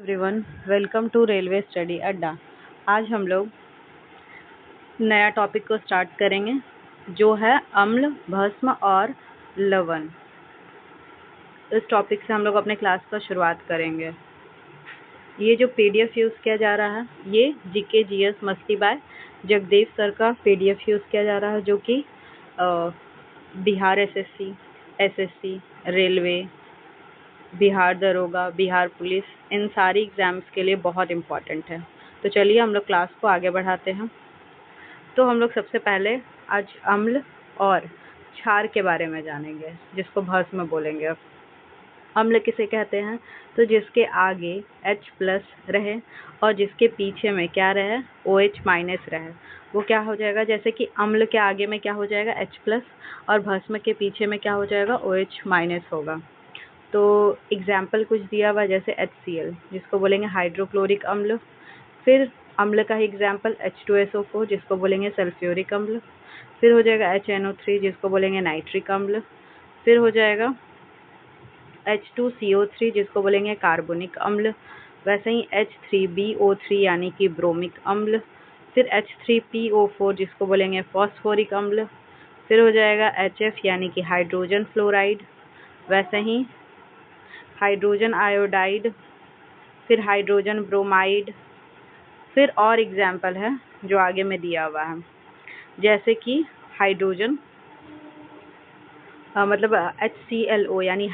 Everyone, welcome to railway study अड्डा। आज हम लोग नया टॉपिक को स्टार्ट करेंगे जो है अम्ल, भस्म और लवण। इस टॉपिक से हम लोग अपने क्लास का शुरुआत करेंगे। ये जो पीडीएफ यूज़ किया जा रहा है ये जीके जीएस मस्ती बाय जगदेव सर का पीडीएफ यूज़ किया जा रहा है, जो कि Bihar SSC, SSC, railway, Bihar दरोगा, बिहार पुलिस, इन सारी एग्ज़ाम्स के लिए बहुत इम्पॉर्टेंट है। तो चलिए हम लोग क्लास को आगे बढ़ाते हैं। तो हम लोग सबसे पहले आज अम्ल और क्षार के बारे में जानेंगे, जिसको भस्म बोलेंगे। अम्ल किसे कहते हैं? तो जिसके आगे H+ रहे और जिसके पीछे में क्या रहे, OH- रहे, वो क्या हो जाएगा? जैसे कि अम्ल के आगे में क्या हो जाएगा, H+ और भस्म के पीछे में क्या हो जाएगा, OH- होगा। तो एग्जाम्पल कुछ दिया हुआ, जैसे HCl जिसको बोलेंगे हाइड्रोक्लोरिक अम्ल। फिर अम्ल का ही एग्जाम्पल H2SO4 जिसको बोलेंगे सल्फ्यूरिक अम्ल। फिर हो जाएगा HNO3 जिसको बोलेंगे नाइट्रिक अम्ल। फिर हो जाएगा H2CO3 जिसको बोलेंगे कार्बोनिक अम्ल। वैसे ही H3BO3 यानी कि ब्रोमिक अम्ल। फिर H3PO4 जिसको बोलेंगे फॉस्फोरिक अम्ल। फिर हो जाएगा HF यानी कि हाइड्रोजन फ्लोराइड। वैसे ही हाइड्रोजन आयोडाइड, फिर हाइड्रोजन ब्रोमाइड। फिर और एग्जाम्पल है जो आगे में दिया हुआ है, जैसे कि हाइड्रोजन मतलब HClO यानी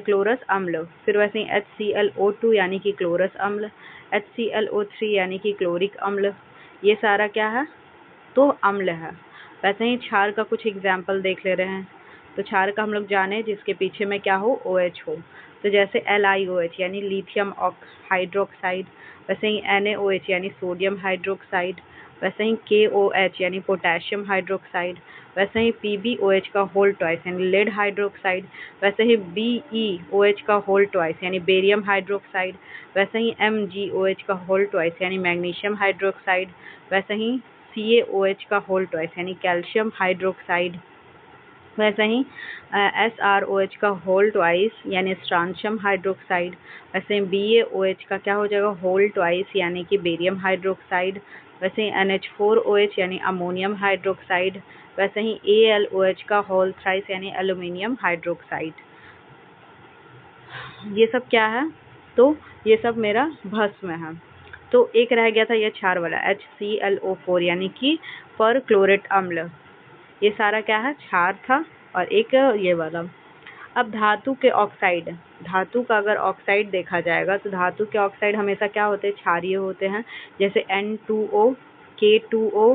क्लोरस अम्ल। फिर वैसे ही HClO2 यानी कि क्लोरस अम्ल, HClO3 यानी कि क्लोरिक अम्ल। ये सारा क्या है? तो अम्ल है। वैसे ही क्षार का कुछ एग्जाम्पल देख ले रहे हैं। तो क्षार का हम लोग जाने जिसके पीछे में क्या हो, OH हो। तो जैसे LiOH यानी लिथियम हाइड्रोक्साइड। वैसे ही NaOH यानी सोडियम हाइड्रोक्साइड। वैसे ही KOH यानी पोटेशियम हाइड्रोक्साइड। वैसे ही PbOH का होल ट्वाइस यानी लेड हाइड्रोक्साइड। वैसे ही BeOH का होल ट्वाइस यानी बेरियम हाइड्रोक्साइड। वैसे ही MgOH का होल ट्वाइस यानी मैग्नीशियम हाइड्रोक्साइड। वैसे ही CaOH का होल ट्वाइस यानी कैल्शियम हाइड्रोक्साइड। वैसे ही SrOH का होल ट्वाइस यानी स्ट्रांशियम हाइड्रोक्साइड। वैसे ही BaOH का क्या हो जाएगा, होल ट्वाइस यानी कि बेरियम हाइड्रोक्साइड। वैसे ही NH4OH यानी अमोनियम हाइड्रोक्साइड। वैसे ही AlOH का होल थ्राइस यानी एल्यूमिनियम हाइड्रोक्साइड। ये सब क्या है? तो ये सब मेरा भस्म है। तो एक रह गया था ये क्षार वाला, HClO4 यानी कि परक्लोरेट अम्ल। ये सारा क्या है, क्षार था। और एक ये वाला। अब धातु के ऑक्साइड, धातु का अगर ऑक्साइड देखा जाएगा तो धातु के ऑक्साइड हमेशा क्या होते हैं, क्षारीय होते हैं। जैसे N2O, K2O,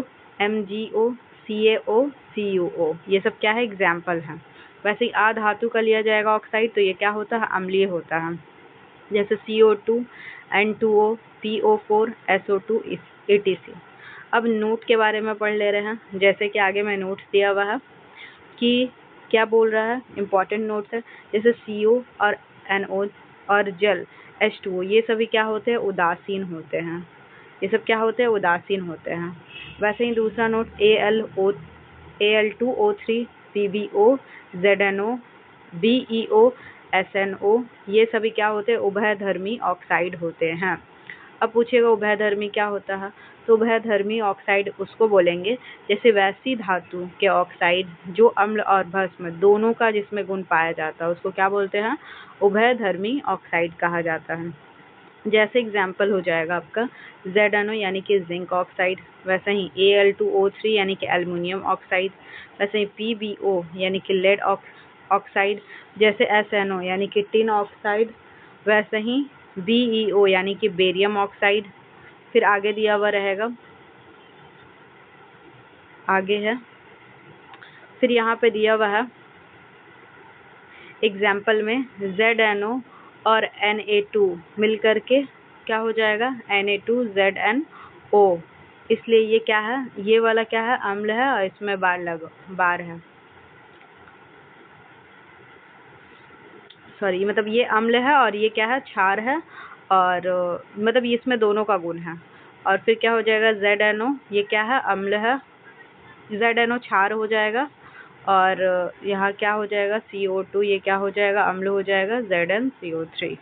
MgO, CaO, CuO, ये सब क्या है, एग्जाम्पल हैं। वैसे ही धातु का लिया जाएगा ऑक्साइड तो ये क्या होता है, अम्लीय होता है। जैसे CO2, N2O, PO4, SO2 etc। अब नोट के बारे में पढ़ ले रहे हैं। जैसे कि आगे में नोट्स दिया हुआ है कि क्या बोल रहा है, इम्पॉर्टेंट नोट्स है। जैसे CO और NO और जल H2O, ये सभी क्या होते हैं, उदासीन होते हैं। ये सब क्या होते हैं, उदासीन होते हैं। वैसे ही दूसरा note Al2O3, PbO, ZnO, BeO, SnO, ये सभी क्या होते हैं, उभयधर्मी ऑक्साइड होते हैं। अब पूछेगा उभयधर्मी क्या होता है? तो उभयधर्मी ऑक्साइड उसको बोलेंगे जैसे वैसी धातु के ऑक्साइड जो अम्ल और भस्म दोनों का जिसमें गुण पाया जाता है उसको क्या बोलते हैं, उभयधर्मी ऑक्साइड कहा जाता है। जैसे एग्जाम्पल हो जाएगा आपका ZnO यानी कि जिंक ऑक्साइड। वैसे ही Al2O3 यानी कि एल्युमिनियम ऑक्साइड। वैसे ही PbO यानी कि लेड ऑक्साइड। जैसे SnO यानी कि टिन ऑक्साइड। वैसे ही BeO यानी कि बेरियम ऑक्साइड। फिर आगे दिया हुआ रहेगा, आगे है, फिर यहाँ पे दिया हुआ है एग्जाम्पल में ZnO और Na2 मिलकर के क्या हो जाएगा, Na2ZnO। इसलिए ये क्या है, ये वाला क्या है, अम्ल है और इसमें बार है, सॉरी, मतलब ये अम्ल है और ये क्या है, क्षार है। और मतलब इसमें दोनों का गुण है। और फिर क्या हो जाएगा, ZnO, ये क्या है, अम्ल है। ZnO क्षार हो जाएगा। और यहाँ क्या हो जाएगा, CO2, ये क्या हो जाएगा, अम्ल हो जाएगा, ZnCO3।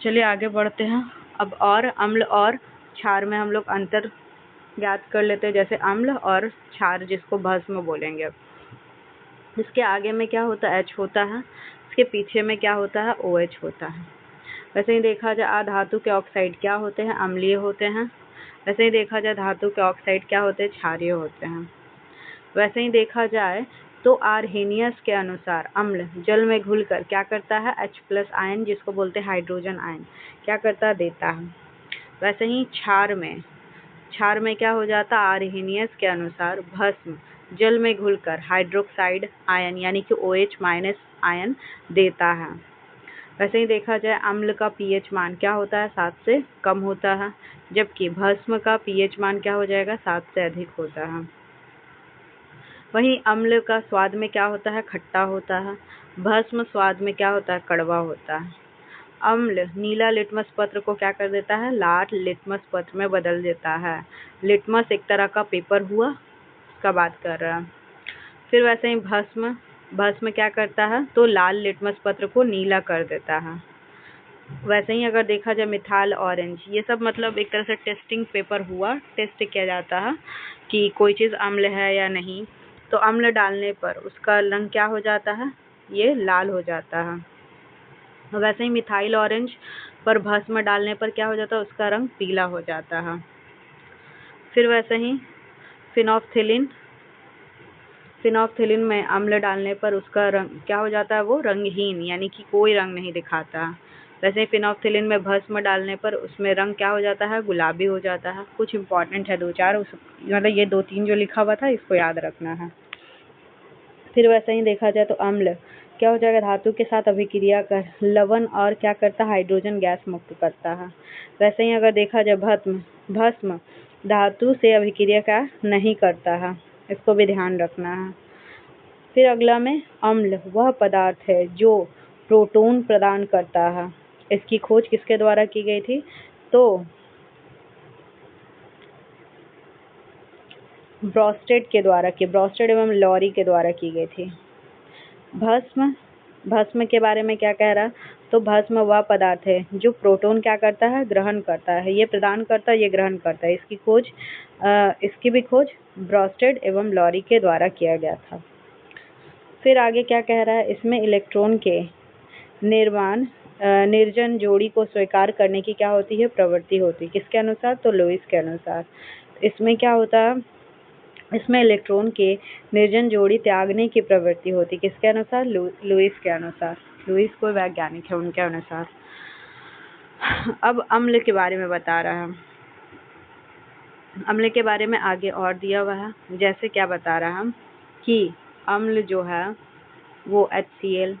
चलिए आगे बढ़ते हैं। अब और अम्ल और क्षार में हम लोग अंतर ज्ञात कर लेते हैं, जैसे अम्ल और क्षार जिसको भस्म बोलेंगे। अब इसके आगे में क्या होता है, H होता है, इसके पीछे में क्या होता है, OH होता है। वैसे ही देखा जाए धातु के ऑक्साइड क्या होते हैं, अम्लीय होते हैं। वैसे ही देखा जाए धातु के ऑक्साइड क्या होते हैं, क्षारीय होते हैं। वैसे ही देखा जाए तो आर्हेनियस के अनुसार अम्ल जल में घुलकर क्या करता है, H+ आयन जिसको बोलते हैं हाइड्रोजन आयन, क्या करता है, देता है। वैसे ही क्षार में क्या हो जाता है, आर्हेनियस के अनुसार भस्म जल में घुलकर हाइड्रोक्साइड आयन यानी कि OH- आयन देता है। वैसे ही देखा जाए अम्ल का pH मान क्या होता है, 7 से कम होता है, जबकि भस्म का pH मान क्या हो जाएगा, 7 से अधिक होता है। वहीं अम्ल का स्वाद में क्या होता है, खट्टा होता है। भस्म स्वाद में क्या होता है, कड़वा होता है। अम्ल नीला लिटमस पत्र को क्या कर देता है, लाल लिटमस पत्र में बदल देता है। लिटमस एक तरह का पेपर हुआ, इसका बात कर रहा है। फिर वैसे ही भस्म क्या करता है, तो लाल लिटमस पत्र को नीला कर देता है। वैसे ही अगर देखा जाए मिथाइल ऑरेंज, ये सब मतलब एक तरह से टेस्टिंग पेपर हुआ, टेस्ट किया जाता है कि कोई चीज़ अम्ल है या नहीं। तो अम्ल डालने पर उसका रंग क्या हो जाता है, ये लाल हो जाता है। वैसे ही मिथाइल ऑरेंज पर भस्म डालने पर क्या हो जाता है, उसका रंग पीला हो जाता है। फिर वैसे ही फिनोफ्थिलिन में अम्ल डालने पर उसका रंग क्या हो जाता है, वो रंगहीन यानी कि कोई रंग नहीं दिखाता। वैसे ही फिनोफ्थिलिन में भस्म डालने पर उसमें रंग क्या हो जाता है, गुलाबी हो जाता है। कुछ इंपॉर्टेंट है 2-4, मतलब ये 2-3 जो लिखा हुआ था इसको याद रखना है। फिर वैसे ही देखा जाए तो अम्ल क्या हो जाएगा, धातु के साथ अभिक्रिया कर लवण और क्या करता है, हाइड्रोजन गैस मुक्त करता है। वैसे ही अगर देखा जाए भस्म धातु से अभिक्रिया का नहीं करता है, इसको भी ध्यान रखना है। फिर अगला में अम्ल वह पदार्थ है जो प्रोटॉन प्रदान करता है। इसकी खोज किसके द्वारा की गई थी, तो ब्रॉस्टेड एवं लॉरी के द्वारा की गई थी। भस्म के बारे में क्या कह रहा, तो भस्म वह पदार्थ है जो प्रोटॉन क्या करता है, ग्रहण करता है। ये प्रदान करता है, ये ग्रहण करता है। इसकी भी खोज ब्रॉस्टेड एवं लॉरी के द्वारा किया गया था। फिर आगे क्या कह रहा है, इसमें इलेक्ट्रॉन के निर्जन जोड़ी को स्वीकार करने की क्या होती है, प्रवृत्ति होती है। किसके अनुसार, तो लुईस के अनुसार। इसमें क्या होता है, इसमें इलेक्ट्रॉन के निर्जन जोड़ी त्यागने की प्रवृत्ति होती। किसके अनुसार, लुईस के अनुसार। लुईस कोई वैज्ञानिक है, उनके अनुसार। अब अम्ल के बारे में बता रहा है। अम्ल के बारे में आगे और दिया हुआ है, जैसे क्या बता रहा है कि अम्ल जो है वो HCl,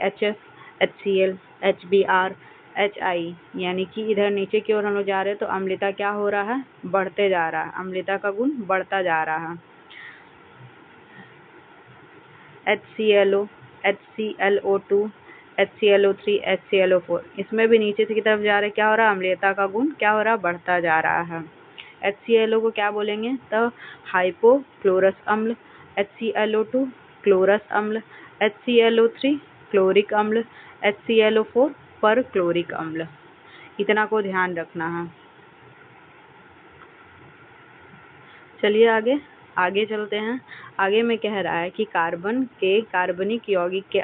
HF, HCl, HBr, HI यानी कि इधर नीचे की ओर हम लोग जा रहे हैं तो अम्लता क्या हो रहा है, बढ़ते जा रहा है। अम्लता का गुण बढ़ता जा रहा है। HClO, HClO2, HClO3, HClO4, इसमें भी नीचे की तरफ जा रहे, क्या हो रहा है, अम्लता का गुण क्या हो रहा है, बढ़ता जा रहा है। HClO को क्या बोलेंगे, तो हाइपोक्लोरस अम्ल। HClO2 क्लोरस अम्ल। HClO3 क्लोरिक अम्ल। HClO4 पर क्लोरिक अम्ल। इतना को ध्यान रखना है। चलिए आगे चलते हैं। आगे में कह रहा है कि कार्बनिक यौगिक के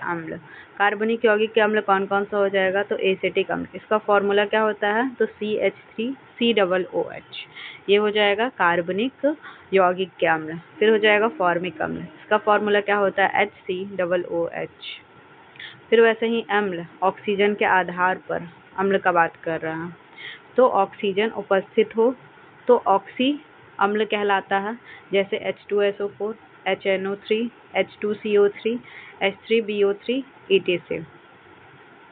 अम्ल कौन कौन सा हो जाएगा, तो एसिटिक अम्ल। इसका फॉर्मूला क्या होता है, तो CH3COOH, ये हो जाएगा कार्बनिक यौगिक के अम्ल। फिर हो जाएगा फॉर्मिक अम्ल, इसका फॉर्मूला क्या होता है, HCOOH। फिर वैसे ही अम्ल ऑक्सीजन के आधार पर अम्ल का बात कर रहा है, तो ऑक्सीजन उपस्थित हो तो ऑक्सी अम्ल कहलाता है, जैसे H2SO4, HNO3, H2CO3, H3BO3 etc।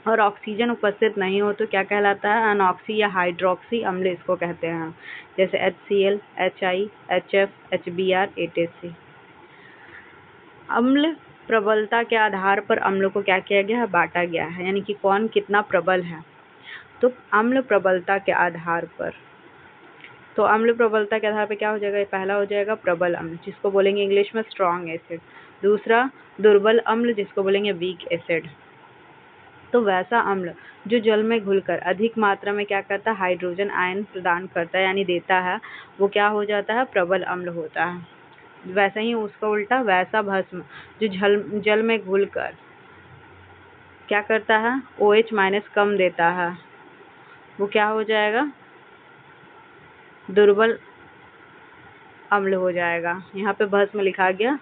और ऑक्सीजन उपस्थित नहीं हो तो क्या कहलाता है, अनऑक्सी या हाइड्रोक्सी अम्ल इसको कहते हैं, जैसे HCl, HI, HF, HBr etc। अम्ल प्रबलता के आधार पर अम्ल को क्या किया गया है, बांटा गया है, यानी कि कौन कितना प्रबल है। तो अम्ल प्रबलता के आधार पर, तो अम्ल प्रबलता के आधार पर क्या हो जाएगा, पहला हो जाएगा प्रबल अम्ल जिसको बोलेंगे इंग्लिश में स्ट्रॉन्ग एसिड। दूसरा दुर्बल अम्ल जिसको बोलेंगे वीक एसिड। तो वैसा अम्ल जो जल में घुलकर अधिक मात्रा में क्या करता है, हाइड्रोजन आयन प्रदान करता है यानी देता है, वो क्या हो जाता है, प्रबल अम्ल होता है। वैसे ही उसका उल्टा वैसा भस्म जो जल में घुलकर क्या करता है, OH- कम देता है, वो क्या हो जाएगा, दुर्बल अम्ल हो जाएगा। यहाँ पे भस्म लिखा गया,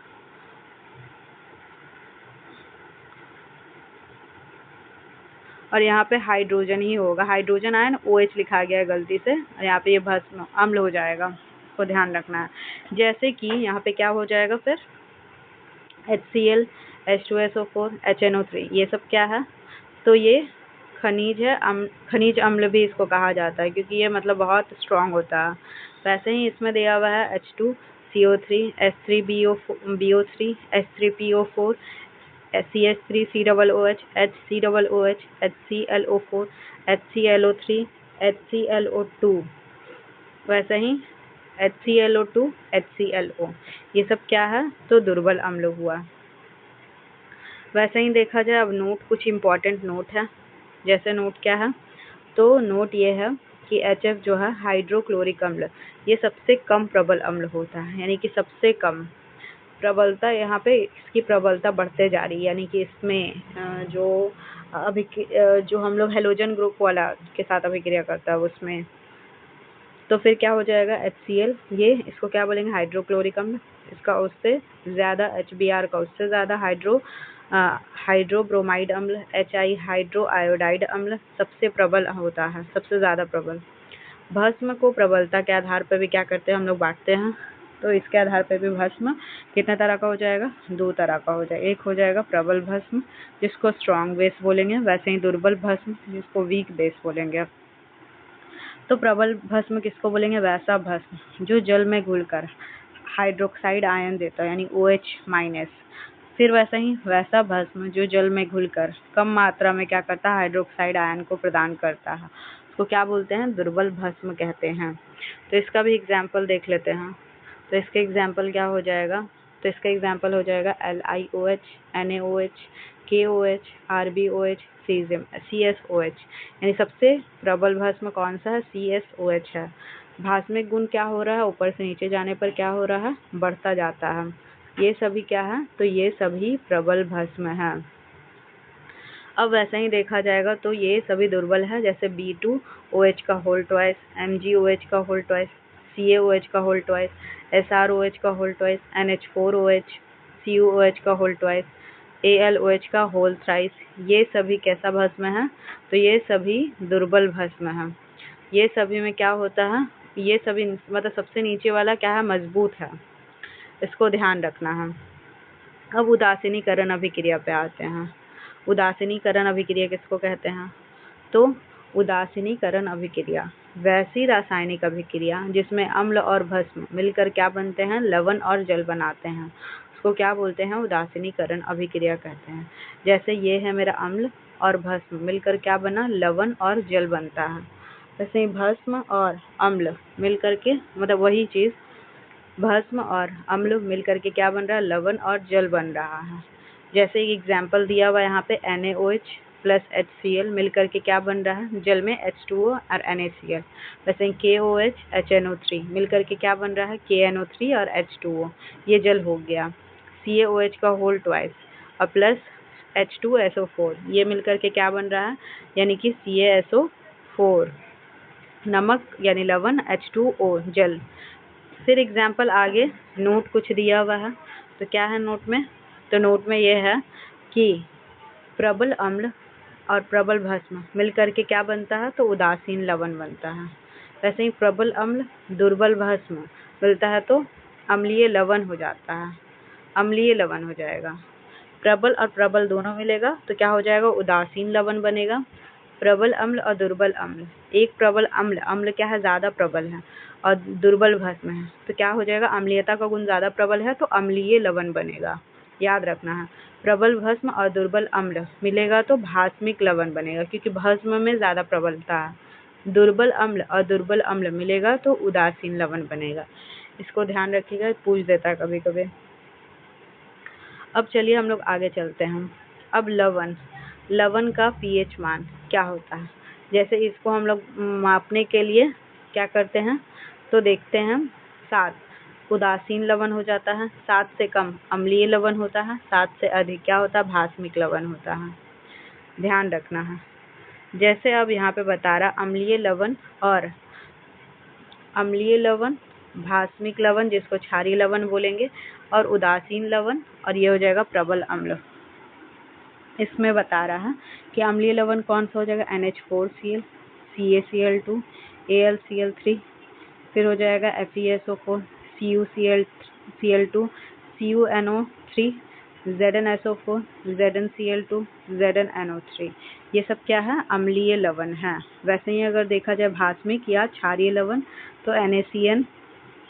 और यहाँ पे हाइड्रोजन ही होगा, हाइड्रोजन आयन OH लिखा गया है गलती से, और यहाँ पे ये भस्म अम्ल हो जाएगा, को ध्यान रखना है। जैसे कि यहाँ पे क्या हो जाएगा फिर, HCl, H2SO4, HNO3, ये सब क्या है, तो ये खनिज है, खनिज अम्ल भी इसको कहा जाता है, क्योंकि ये मतलब बहुत स्ट्रांग होता है। वैसे ही इसमें दिया हुआ है H2CO3, H3BO3, H3PO4, CH3COOH, HCOOH, HClO4, HClO3, HClO2, वैसे ही HClO2, HClO, ये सब क्या है, तो दुर्बल अम्ल हुआ। वैसे ही देखा जाए, अब नोट, कुछ इम्पॉर्टेंट नोट है। जैसे नोट क्या है, तो नोट ये है कि HF जो है, हाइड्रोक्लोरिक अम्ल, ये सबसे कम प्रबल अम्ल होता है, यानी कि सबसे कम प्रबलता, यहाँ पे इसकी प्रबलता बढ़ते जा रही है, यानी कि इसमें जो हम लोग हेलोजन ग्रुप वाला के साथ अभिक्रिया करता है उसमें, तो फिर क्या हो जाएगा, HCl, ये इसको क्या बोलेंगे, हाइड्रोक्लोरिक अम्ल, इसका उससे ज़्यादा HBr का उससे ज़्यादा हाइड्रोब्रोमाइड अम्ल, HI, हाइड्रो आयोडाइड अम्ल सबसे प्रबल होता है, सबसे ज़्यादा प्रबल। भस्म को प्रबलता के आधार पर भी क्या करते हैं हम लोग, बांटते हैं, तो इसके आधार पर भी भस्म कितने तरह का हो जाएगा, 2 तरह का हो जाएगा। एक हो जाएगा प्रबल भस्म, जिसको स्ट्रॉन्ग बेस बोलेंगे, वैसे ही दुर्बल भस्म, जिसको वीक बेस बोलेंगे। तो प्रबल भस्म किसको बोलेंगे, वैसा भस्म जो जल में घुलकर हाइड्रोक्साइड आयन देता है, यानी OH-। फिर वैसा ही वैसा भस्म जो जल में घुलकर कम मात्रा में क्या करता है, हाइड्रोक्साइड आयन को प्रदान करता है, उसको क्या बोलते हैं, दुर्बल भस्म कहते हैं। तो इसका भी एग्जाम्पल देख लेते हैं। तो इसका एग्जाम्पल क्या हो जाएगा, तो इसका एग्जाम्पल हो जाएगा LiOH, NaOH, KOH, RbOH, CSOH, यानी सबसे प्रबल भस्म कौन सा है, CSOH है। भास्मिक गुण क्या हो रहा है, ऊपर से नीचे जाने पर क्या हो रहा है, बढ़ता जाता है। ये सभी क्या है, तो ये सभी प्रबल भस्म है। अब वैसा ही देखा जाएगा तो ये सभी दुर्बल है, जैसे B2OH का होल ट्वाइस, MgOH का होल ट्वाइस, CaOH का होल ट्वाइस, SrOH का होल ट्वाइस, NH4OH, CuOH का होल ट्वाइस, AlOH का होल थ्राइस, ये सभी कैसा भस्म है, तो ये सभी दुर्बल भस्म है। ये सभी में क्या होता है, ये सभी मतलब सबसे नीचे वाला क्या है, मजबूत है, इसको ध्यान रखना है। अब उदासीनीकरण अभिक्रिया पे आते हैं। उदासीनीकरण अभिक्रिया किसको कहते हैं, तो उदासीनीकरण अभिक्रिया वैसी रासायनिक अभिक्रिया जिसमें अम्ल और भस्म मिलकर क्या बनते हैं, लवण और जल बनाते हैं, उसको क्या बोलते हैं, उदासीनीकरण अभिक्रिया कहते हैं। जैसे ये है मेरा अम्ल और भस्म मिलकर क्या बना, लवण और जल बनता है। वैसे ही भस्म और अम्ल मिलकर के मतलब वही चीज़, भस्म और अम्ल मिलकर के क्या बन रहा है, लवण और जल बन रहा है। जैसे एग्जाम्पल दिया हुआ यहाँ पे NaOH प्लस HCl मिलकर के क्या बन रहा है, जल में H2O और NaCl। वैसे KOH HNO3 मिलकर के क्या बन रहा है, KNO3 और H2O, ये जल हो गया। CaOH का होल ट्वाइस और प्लस H2SO4, ये मिलकर के क्या बन रहा है, यानी कि CaSO4, नमक यानी लवण, H2O जल। फिर एग्जाम्पल आगे नोट कुछ दिया हुआ है, तो क्या है नोट में, तो नोट में ये है कि प्रबल अम्ल और प्रबल भस्म मिलकर के क्या बनता है, तो उदासीन लवण बनता है। वैसे ही प्रबल अम्ल दुर्बल भस्म मिलता है तो अम्लीय लवण हो जाता है, अम्लीय लवण हो जाएगा। प्रबल और प्रबल दोनों मिलेगा तो क्या हो जाएगा, उदासीन लवण बनेगा। प्रबल अम्ल और दुर्बल अम्ल, एक प्रबल अम्ल, अम्ल क्या है, ज़्यादा प्रबल है, और दुर्बल भस्म है, तो क्या हो जाएगा, अम्लीयता का गुण ज़्यादा प्रबल है तो अम्लीय लवण बनेगा। याद रखना है, प्रबल भस्म और दुर्बल अम्ल मिलेगा तो भास्मिक लवण बनेगा, क्योंकि भस्म में ज़्यादा प्रबलता है। दुर्बल अम्ल और दुर्बल अम्ल मिलेगा तो उदासीन लवण बनेगा। इसको ध्यान रखिएगा, पूछ देता है कभी कभी। अब चलिए हम लोग आगे चलते हैं। अब लवण, लवण का पीएच मान क्या होता है। जैसे इसको हम लोग मापने के लिए क्या करते हैं, तो देखते हैं 7 उदासीन लवण हो जाता है, 7 से कम अम्लीय लवण होता है, 7 से अधिक क्या होता है, भास्मिक लवण होता है। ध्यान रखना है। जैसे अब यहाँ पे बता रहा अम्लीय लवण और अम्लीय लवण, भास्मिक लवण जिसको क्षारीय लवण बोलेंगे, और उदासीन लवण, और ये हो जाएगा प्रबल अम्ल। इसमें बता रहा है कि अम्लीय लवण कौन सा हो जाएगा, NH4Cl, CaCl2, AlCl3, फिर हो जाएगा FeSO4, CuCl2, CuNO3, ZnSO4, ZnCl2, ZnNO3। ये सब क्या है, अम्लीय लवण है। वैसे ही अगर देखा जाए भास्मिक या क्षारीय लवण तो NaCN,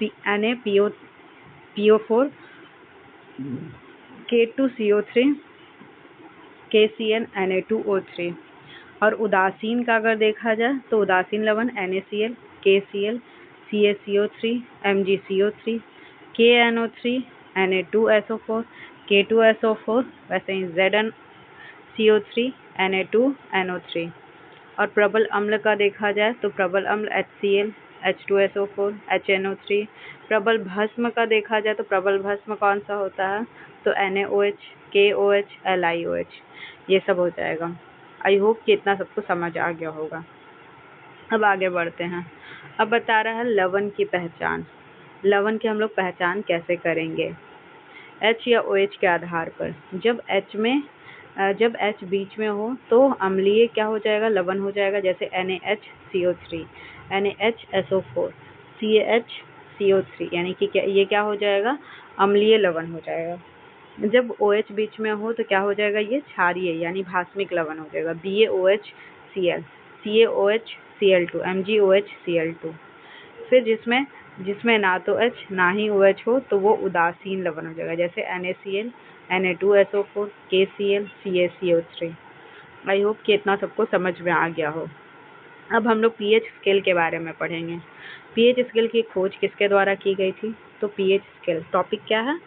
NaPO4, K2CO3, KCN, Na2O3। और उदासीन का अगर देखा जाए तो उदासीन लवण NaCl, KCl, CaCO3, MgCO3, KNO3, Na2SO4, K2SO4, वैसे ही ZnCO3, Na2NO3। और प्रबल अम्ल का देखा जाए तो प्रबल अम्ल HCl, H2SO4, HNO3। प्रबल भस्म का देखा जाए तो प्रबल भस्म कौन सा होता है, तो NaOH, KOH, LiOH। ये सब हो जाएगा। आई होप कि इतना सबको समझ आ गया होगा। अब आगे बढ़ते हैं। अब बता रहा है लवण की पहचान। लवण की हम लोग पहचान कैसे करेंगे, H या OH के आधार पर। जब H बीच में हो तो अम्लीय क्या हो जाएगा, लवण हो जाएगा। जैसे NaHCO3, NaHSO4, CaHCO3, यानी कि ये क्या हो जाएगा, अम्लीय लवण हो जाएगा। जब OH बीच में हो तो क्या हो जाएगा, ये क्षारीय यानी भास्मिक लवण हो जाएगा। BaOHCl, CaOHCl2, MgOHCl2। फिर जिसमें ना तो H ना ही OH हो तो वो उदासीन लवण हो जाएगा। जैसे NaCl, Na2SO4, KCl, CaCO3। I hope कि इतना सबको समझ में आ गया हो। अब हम लोग पीएच स्केल के बारे में पढ़ेंगे। पीएच स्केल की खोज किसके द्वारा की गई थी, तो पीएच स्केल टॉपिक क्या है,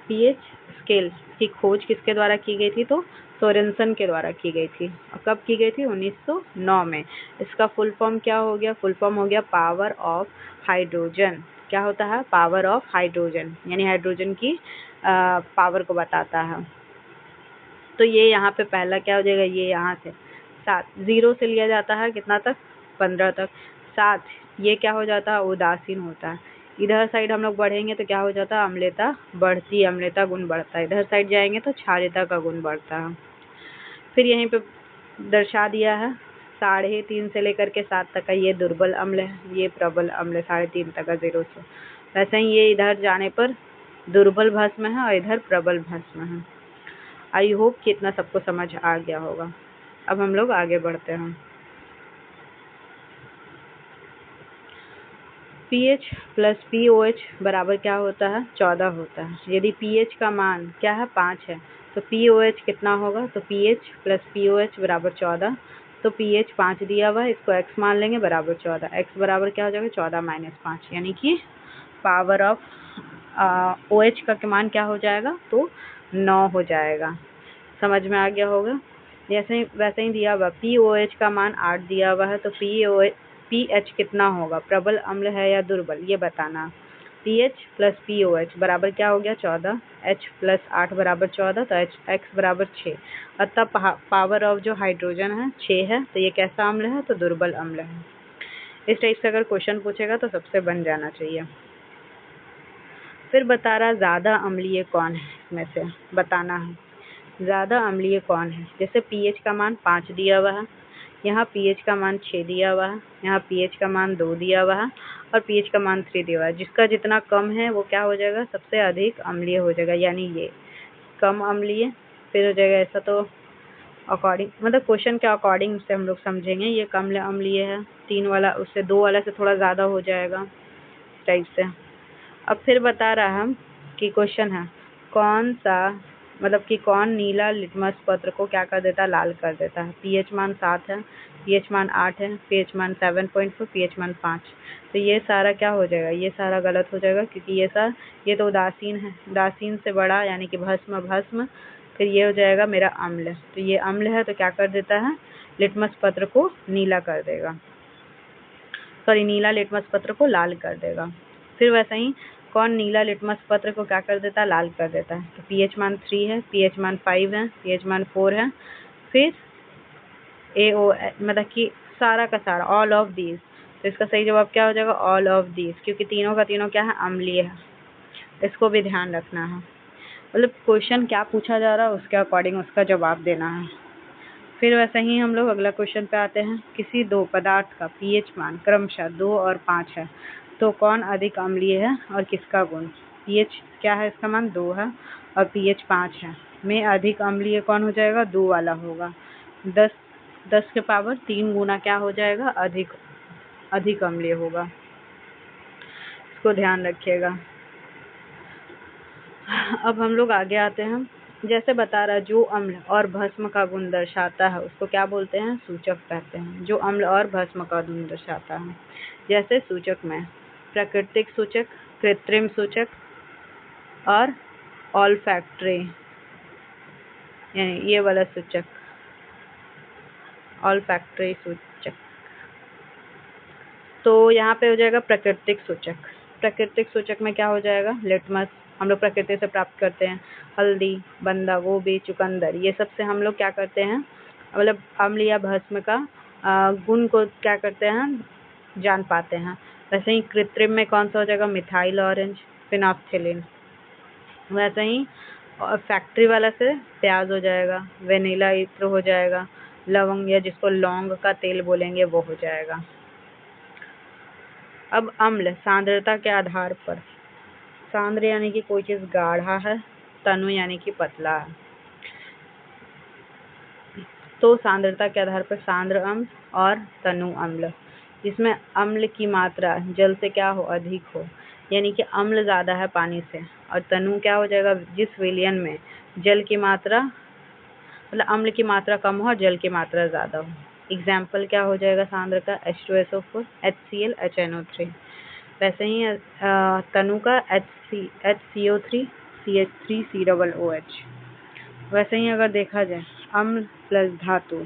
पीएच स्केल की खोज किसके द्वारा की गई थी, तो सोरेनसन के द्वारा की गई थी। और कब की गई थी, 1909 में। इसका फुल फॉर्म क्या हो गया, फुल फॉर्म हो गया पावर ऑफ हाइड्रोजन। क्या होता है, पावर ऑफ हाइड्रोजन, यानी हाइड्रोजन की पावर को बताता है। तो ये यहाँ पे पहला क्या हो जाएगा, ये यहाँ से 7, 0 से लिया जाता है कितना तक, 15 तक। 7 ये क्या हो जाता है, उदासीन होता है। इधर साइड हम लोग बढ़ेंगे तो क्या हो जाता है, अम्लता बढ़ती, अम्लता गुण बढ़ता है। इधर साइड जाएंगे तो क्षारीयता का गुण बढ़ता है। फिर यहीं पे दर्शा दिया है 3.5 से लेकर के 7 तक का ये दुर्बल अम्ल है, ये प्रबल अम्ल 3.5 तक का 0 से। वैसे ही ये इधर जाने पर दुर्बल भस्म है और इधर प्रबल भस्म है। आई होप कि इतना सबको समझ आ गया होगा। अब हम लोग आगे बढ़ते हैं। pH प्लस POH बराबर क्या होता है, 14 होता है। यदि pH का मान क्या है, 5 है, तो POH कितना होगा, तो pH प्लस POH बराबर 14। तो pH 5 दिया हुआ है, इसको x मान लेंगे बराबर 14। x बराबर क्या हो जाएगा, 14 - 5, यानी कि पावर ऑफ OH का मान क्या हो जाएगा, तो 9 हो जाएगा। समझ में आ गया होगा। वैसे ही दिया हुआ POH का मान 8 दिया हुआ है, तो pH कितना होगा, प्रबल अम्ल है या दुर्बल, ये बताना। pH प्लस POH बराबर क्या हो गया, 14। H प्लस 8 बराबर 14, तो x बराबर 6। अतः पावर ऑफ जो हाइड्रोजन है 6 है, तो ये कैसा अम्ल है, तो दुर्बल अम्ल है। इस टाइप से अगर क्वेश्चन पूछेगा तो सबसे बन जाना चाहिए। फिर बता रहा ज़्यादा अम्लीय कौन है, इसमें से बताना है ज़्यादा अम्लीय कौन है। जैसे pH का मान 5 दिया हुआ है, यहाँ pH का मान 6 दिया हुआ है, यहाँ pH का मान 2 दिया हुआ है, और pH का मान 3 दिया हुआ है। जिसका जितना कम है वो क्या हो जाएगा, सबसे अधिक अम्लीय हो जाएगा, यानी ये कम अम्लीय। फिर हो जाएगा ऐसा, तो अकॉर्डिंग मतलब क्वेश्चन के अकॉर्डिंग से हम लोग समझेंगे। ये कम अम्लीय है, 3 वाला उससे 2 वाला से थोड़ा ज़्यादा हो जाएगा, इस टाइप से। अब फिर बता रहा हम कि क्वेश्चन है कौन सा, मतलब कि कौन नीला लिटमस पत्र को क्या कर देता है, लाल कर देता है। pH मान 7 है, pH मान 8 है, pH मान 7.4, pH मान 5। तो ये सारा क्या हो जाएगा, ये सारा गलत हो जाएगा, क्योंकि ये तो उदासीन है, उदासीन से बड़ा यानी कि भस्म, फिर ये हो जाएगा मेरा अम्ल। तो ये अम्ल है तो क्या कर देता है, लिटमस पत्र को नीला कर देगा, सॉरी नीला लिटमस पत्र को लाल कर देगा। फिर वैसे ही कौन नीला लिटमस पत्र को क्या कर देता है, लाल कर देता है। तो पीएच मान 3 है, पीएच मान 5 है, पीएच मान 4 है, फिर AO मतलब कि सारा का सारा ऑल ऑफ दीज। तो इसका सही जवाब क्या हो जाएगा, ऑल ऑफ दीज, क्योंकि तीनों का तीनों क्या है, अम्लीय है। इसको भी ध्यान रखना है, मतलब क्वेश्चन क्या पूछा जा रहा है उसके अकॉर्डिंग उसका जवाब देना है। फिर वैसे ही हम लोग अगला क्वेश्चन पे आते हैं। किसी दो पदार्थ का पीएच मान क्रमशः 2 और 5 है तो कौन अधिक अम्लीय है और किसका गुण। पीएच क्या है, इसका मान 2 है और पीएच 5 है, में अधिक अम्लीय कौन हो जाएगा, 2 वाला होगा। 10 के पावर 3 गुना क्या हो जाएगा, अधिक अम्लीय होगा। इसको ध्यान रखिएगा। अब हम लोग आगे आते हैं। जैसे बता रहा, जो अम्ल और भस्म का गुण दर्शाता है उसको क्या बोलते हैं, सूचक कहते हैं। जो अम्ल और भस्म का गुण दर्शाता है, जैसे सूचक में प्राकृतिक सूचक, कृत्रिम सूचक और ऑल्फैक्टरी, यानी ये वाला सूचक ऑल्फैक्टरी सूचक। तो यहाँ पे हो जाएगा प्राकृतिक सूचक। प्राकृतिक सूचक में क्या हो जाएगा, लिटमस हम लोग प्रकृति से प्राप्त करते हैं, हल्दी, बंदा गोभी, चुकंदर, ये सब से हम लोग क्या करते हैं, मतलब अम्ल या भस्म का गुण को क्या करते हैं, जान पाते हैं। वैसे ही कृत्रिम में कौन सा हो जाएगा, मिथाइल ऑरेंज, फिनोप्थिलीन। वैसे ही फैक्ट्री वाला से प्याज हो जाएगा, वेनिला इत्र हो जाएगा, लवंग या जिसको लौंग का तेल बोलेंगे वो हो जाएगा। अब अम्ल सांद्रता के आधार पर, सांद्र यानी कि कोई चीज गाढ़ा है, तनु यानी कि पतला है। तो सांद्रता के आधार पर सांद्र अम्ल और तनु अम्ल, जिसमें अम्ल की मात्रा जल से क्या हो, अधिक हो, यानी कि अम्ल ज़्यादा है पानी से, और तनु क्या हो जाएगा, जिस विलयन में जल की मात्रा, मतलब अम्ल की मात्रा कम हो और जल की मात्रा ज़्यादा हो। एग्जाम्पल क्या हो जाएगा सांद्र का, H2SO4, HCl, HNO3। वैसे ही तनु का HCO3, CH3, COOH। वैसे ही अगर देखा जाए, अम्ल प्लस धातु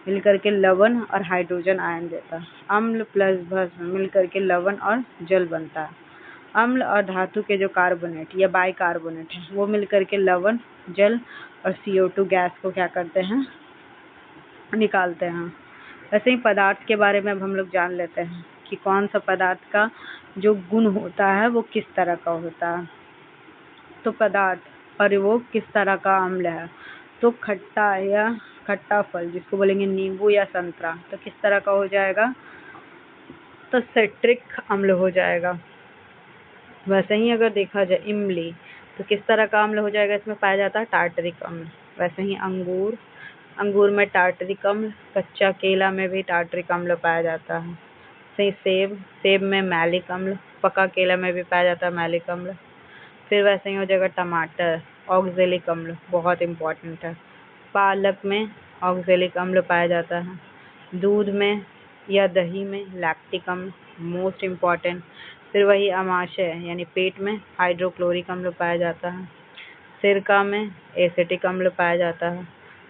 मिलकर के लवण और हाइड्रोजन आयन देता है। अम्ल प्लस भस्म मिलकर के लवण और जल बनता है। अम्ल और धातु के जो कार्बोनेट या बाइकार्बोनेट है वो मिलकर के लवण, जल और CO2 गैस को क्या करते हैं, निकालते हैं। वैसे ही पदार्थ के बारे में अब हम लोग जान लेते हैं कि कौन सा पदार्थ का जो गुण होता है वो किस तरह का होता है। तो पदार्थ और वो किस तरह का अम्ल है, तो खट्टा या खट्टा फल जिसको बोलेंगे नींबू या संतरा, तो किस तरह का हो जाएगा, तो सिट्रिक अम्ल हो जाएगा। वैसे ही अगर देखा जाए इमली, तो किस तरह का अम्ल हो जाएगा, इसमें पाया जाता है टार्टरिक अम्ल। वैसे ही अंगूर में टार्टरिक अम्ल, कच्चा केला में भी टार्टरिक अम्ल पाया जाता है। सही सेब में मैलिक अम्ल, पका केला में भी पाया जाता है मैलिक अम्ल। फिर वैसे ही हो जाएगा टमाटर, ऑक्जेलिक अम्ल, बहुत इम्पॉर्टेंट है। पालक में ऑक्जेलिक अम्ल पाया जाता है। दूध में या दही में लैक्टिक अम्ल, मोस्ट इम्पॉर्टेंट। फिर वही अमाशय यानी पेट में हाइड्रोक्लोरिक अम्ल पाया जाता है। सिरका में एसिटिक अम्ल पाया जाता है।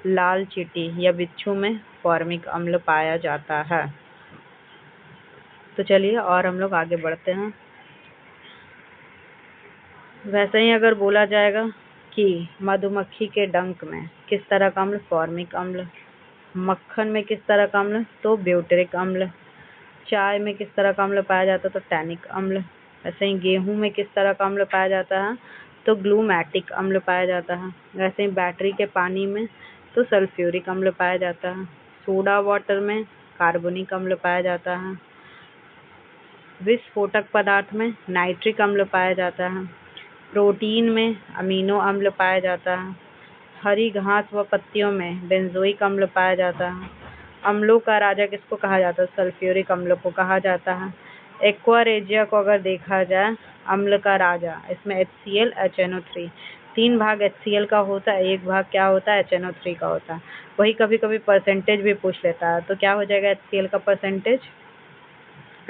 लाल चींटी या बिच्छू में फॉर्मिक अम्ल पाया जाता है। तो चलिए और हम लोग आगे बढ़ते हैं। वैसे ही अगर बोला जाएगा कि मधुमक्खी के डंक में किस तरह का अम्ल, फॉर्मिक अम्ल। मक्खन में किस तरह का अम्ल, तो ब्यूटेरिक अम्ल। चाय में किस तरह का अम्ल पाया जाता है, तो टैनिक अम्ल। वैसे ही गेहूं में किस तरह का अम्ल पाया जाता है, तो ग्लूमैटिक अम्ल पाया जाता है। वैसे ही बैटरी के पानी में तो सल्फ्यूरिक अम्ल पाया जाता है। सोडा वाटर में कार्बोनिक अम्ल पाया जाता है। विस्फोटक पदार्थ में नाइट्रिक अम्ल पाया जाता है। प्रोटीन में अमीनो अम्ल पाया जाता है। हरी घास व पत्तियों में बेंजोइक अम्ल पाया जाता है। अम्लों का राजा किसको कहा जाता है, सल्फ्यूरिक अम्ल को कहा जाता है। एक्वा रेजिया को अगर देखा जाए अम्ल का राजा, इसमें HCl, HNO3, 3 भाग HCl का होता है, 1 भाग क्या होता है, HNO3 का होता है। वही कभी कभी परसेंटेज भी पूछ लेता है, तो क्या हो जाएगा HCl का परसेंटेज,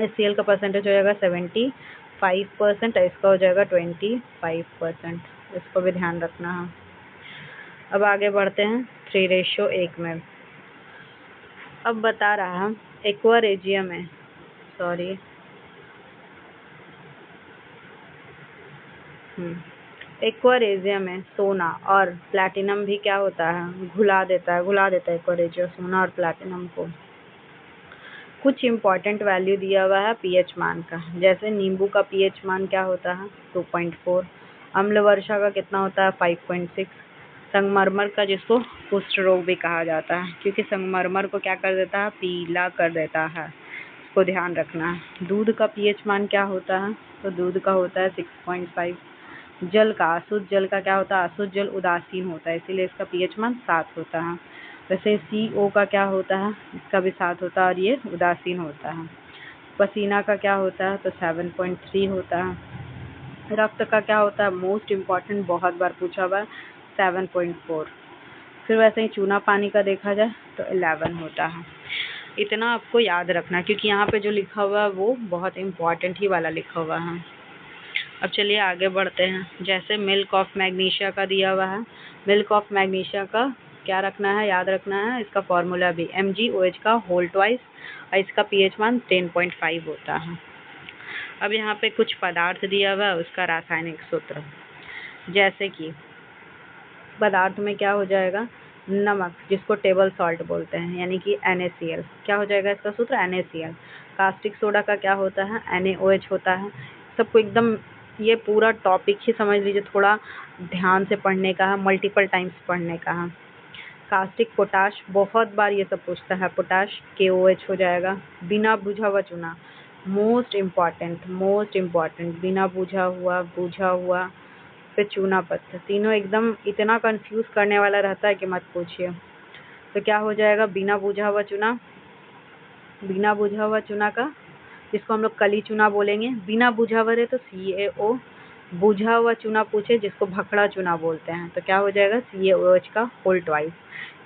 HCl का परसेंटेज हो जाएगा 75%, इसका हो जाएगा 25%। इसको भी ध्यान रखना है। अब आगे बढ़ते हैं 3:1 में। अब बता रहा एक्वारेजियम में एक्वारेजियम में सोना और प्लैटिनम भी क्या होता है, घुला देता है एक्वारेजियम सोना और प्लैटिनम को। कुछ इम्पॉर्टेंट वैल्यू दिया हुआ है पीएच मान का, जैसे नींबू का पीएच मान क्या होता है 2.4, अम्ल वर्षा का कितना होता है 5.6, संगमरमर का, जिसको कुष्ठ रोग भी कहा जाता है क्योंकि संगमरमर को क्या कर देता है, पीला कर देता है, इसको ध्यान रखना है। दूध का पीएच मान क्या होता है, तो दूध का होता है 6.5। जल का, अशुद्ध जल का क्या होता है, अशुद्ध जल उदासीन होता है, इसीलिए इसका पीएच मान 7 होता है। वैसे CO का क्या होता है, इसका भी 7 होता है और ये उदासीन होता है। पसीना का क्या होता है, तो 7.3 होता है। रक्त का क्या होता है, मोस्ट इम्पॉर्टेंट, बहुत बार पूछा हुआ है, 7.4। फिर वैसे ही चूना पानी का देखा जाए तो 11 होता है। इतना आपको याद रखना क्योंकि यहाँ पे जो लिखा हुआ है वो बहुत इम्पॉर्टेंट ही वाला लिखा हुआ है। अब चलिए आगे बढ़ते हैं। जैसे मिल्क ऑफ मैग्नीशिया का दिया हुआ है, मिल्क ऑफ मैग्नीशिया का क्या रखना है, याद रखना है, इसका फॉर्मूला भी MgOH का होल ट्वाइस और इसका पीएच मान 10.5 होता है। अब यहाँ पे कुछ पदार्थ दिया हुआ है, उसका रासायनिक सूत्र, जैसे कि पदार्थ में क्या हो जाएगा, नमक, जिसको टेबल सॉल्ट बोलते हैं, यानी कि NaCl, क्या हो जाएगा इसका सूत्र NaCl। कास्टिक सोडा का क्या होता है, NaOH होता है। सबको एकदम ये पूरा टॉपिक ही समझ लीजिए, थोड़ा ध्यान से पढ़ने का है, मल्टीपल टाइम्स पढ़ने का है। कास्टिक पोटाश, बहुत बार ये सब पूछता है, पोटाश KOH हो जाएगा। बिना बुझा हुआ चूना, मोस्ट इम्पॉर्टेंट, बिना बुझा हुआ, फिर चूना पत्थर, तीनों एकदम इतना कंफ्यूज करने वाला रहता है कि मत पूछिए। तो क्या हो जाएगा, बिना बुझा हुआ चूना का, जिसको हम लोग कली चूना बोलेंगे। बिना बुझा हुआ रहे तो CaO, बुझा हुआ चूना पूछे जिसको भखड़ा चूना बोलते हैं, तो क्या हो जाएगा CaOH का होल ट्वाइस,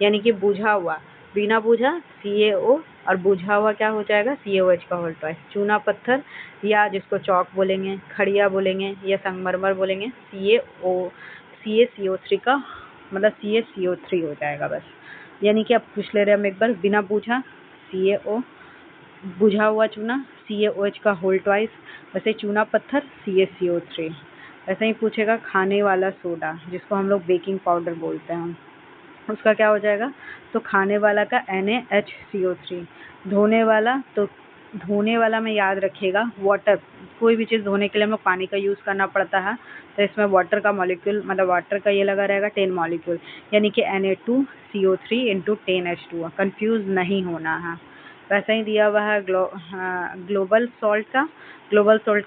यानी कि बुझा हुआ, बिना बुझा CaO और बुझा हुआ क्या हो जाएगा CaOH का होल ट्वाइस। चूना पत्थर या जिसको चौक बोलेंगे, खड़िया बोलेंगे या संगमरमर बोलेंगे, CaCO3 का मतलब CaCO3 हो जाएगा बस। यानी कि अब पूछ ले रहे हम एक बार, बिना बुझा CaO, बुझा हुआ चूना CaOH का होल ट्वाइस, वैसे चूना पत्थर CaCO3। वैसे ही पूछेगा खाने वाला सोडा, जिसको हम लोग बेकिंग पाउडर बोलते हैं, उसका क्या हो जाएगा, तो खाने वाला का NaHCO3। धोने वाला में याद रखिएगा वाटर, कोई भी चीज़ धोने के लिए हम लोग पानी का यूज़ करना पड़ता है, तो इसमें वाटर का मॉलिक्यूल, मतलब वाटर का ये लगा रहेगा 10 मॉलिक्यूल, यानी कि Na2CO3 × 10H2O, कन्फ्यूज़ नहीं होना है। वैसा ही दिया हुआ है ग्लोबल सॉल्ट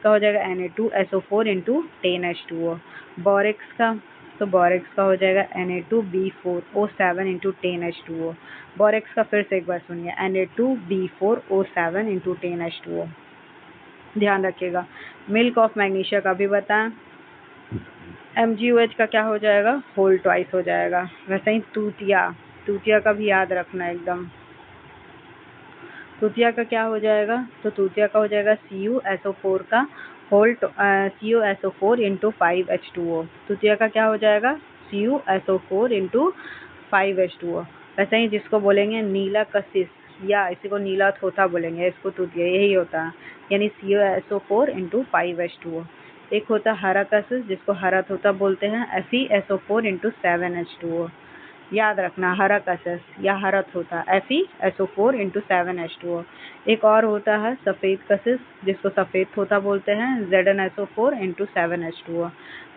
का हो जाएगा Na2SO4 × 10H2O। बोरेक्स का, तो बोरेक्स का हो जाएगा Na2B4O7 × 10H2O। बोरेक्स का फिर से एक बार सुनिए, Na2B4O7 × 10H2O, ध्यान रखिएगा। मिल्क ऑफ मैग्नीशिया का भी बताएं, MgOH का क्या हो जाएगा, होल ट्वाइस हो जाएगा। वैसे ही तूतिया का भी याद रखना एकदम। तूतिया का क्या हो जाएगा, तो तूतिया का हो जाएगा CuSO4 का CuSO4 × 5H2O। तूतिया का क्या हो जाएगा, CuSO4 × 5H2O। वैसे ही जिसको बोलेंगे नीला कशिश या इसी को नीला थोथा बोलेंगे, इसको तूतिया यही होता है, यानी CuSO4 × 5H2O। एक होता है हरा कशिश, जिसको हरा थोथा बोलते हैं, FeSO4 × 7H2O। याद रखना, हरा कशिश या हरा थोथा, FeSO4 × 7H2O। एक और होता है सफ़ेद कशिश, जिसको सफ़ेद थोथा बोलते हैं, ZnSO4 × 7H2O।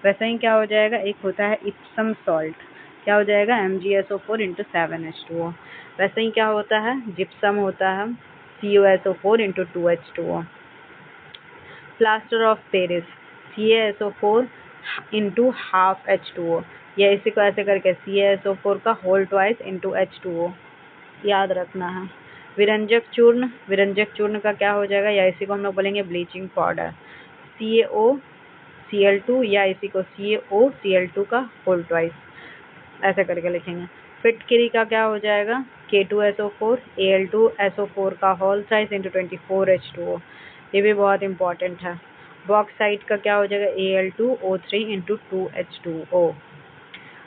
वैसे ही क्या हो जाएगा, एक होता है इप्सम सॉल्ट, क्या हो जाएगा, MgSO4 × 7H2O। वैसे ही क्या होता है, जिप्सम होता है, CuSO4 × 2H2O। Plaster of Paris, CaSO4 × ½ H2O, या इसी को ऐसे करके CaSO4 का होल ट्वाइस × H2O, याद रखना है। विरंजक चूर्ण का क्या हो जाएगा, या इसी को हम लोग बोलेंगे ब्लीचिंग पाउडर, CaOCl2 या इसी को CaOCl2 का होल ट्वाइस, ऐसे करके लिखेंगे। फिटकरी का क्या हो जाएगा, K2SO4 Al2SO4 का होल ट्वाइस × 24H2O, ये भी बहुत इंपॉर्टेंट है। बॉक्साइट का क्या हो जाएगा, Al2O3 × 2H2O।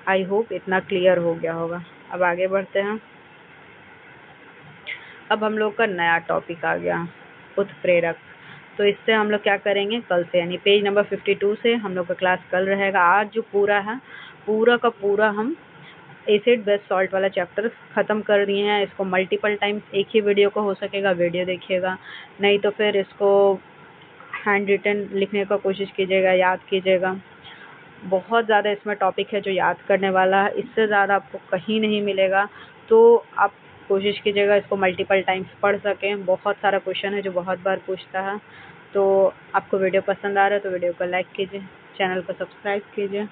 आई होप इतना क्लियर हो गया होगा। अब आगे बढ़ते हैं। अब हम लोग का नया टॉपिक आ गया, उत्प्रेरक। तो इससे हम लोग क्या करेंगे, कल से यानी पेज नंबर 52 से हम लोग का क्लास कल रहेगा। आज जो पूरा है, पूरा का पूरा हम एसिड बेस सॉल्ट वाला चैप्टर ख़त्म कर दिए हैं। इसको मल्टीपल टाइम्स एक ही वीडियो को हो सकेगा वीडियो देखिएगा, नहीं तो फिर इसको हैंड रिटन लिखने का कोशिश कीजिएगा, याद कीजिएगा। बहुत ज़्यादा इसमें टॉपिक है जो याद करने वाला है, इससे ज़्यादा आपको कहीं नहीं मिलेगा। तो आप कोशिश कीजिएगा इसको मल्टीपल टाइम्स पढ़ सकें। बहुत सारा क्वेश्चन है जो बहुत बार पूछता है। तो आपको वीडियो पसंद आ रहा है तो वीडियो को लाइक कीजिए, चैनल को सब्सक्राइब कीजिए।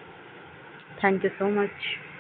Thank you so much.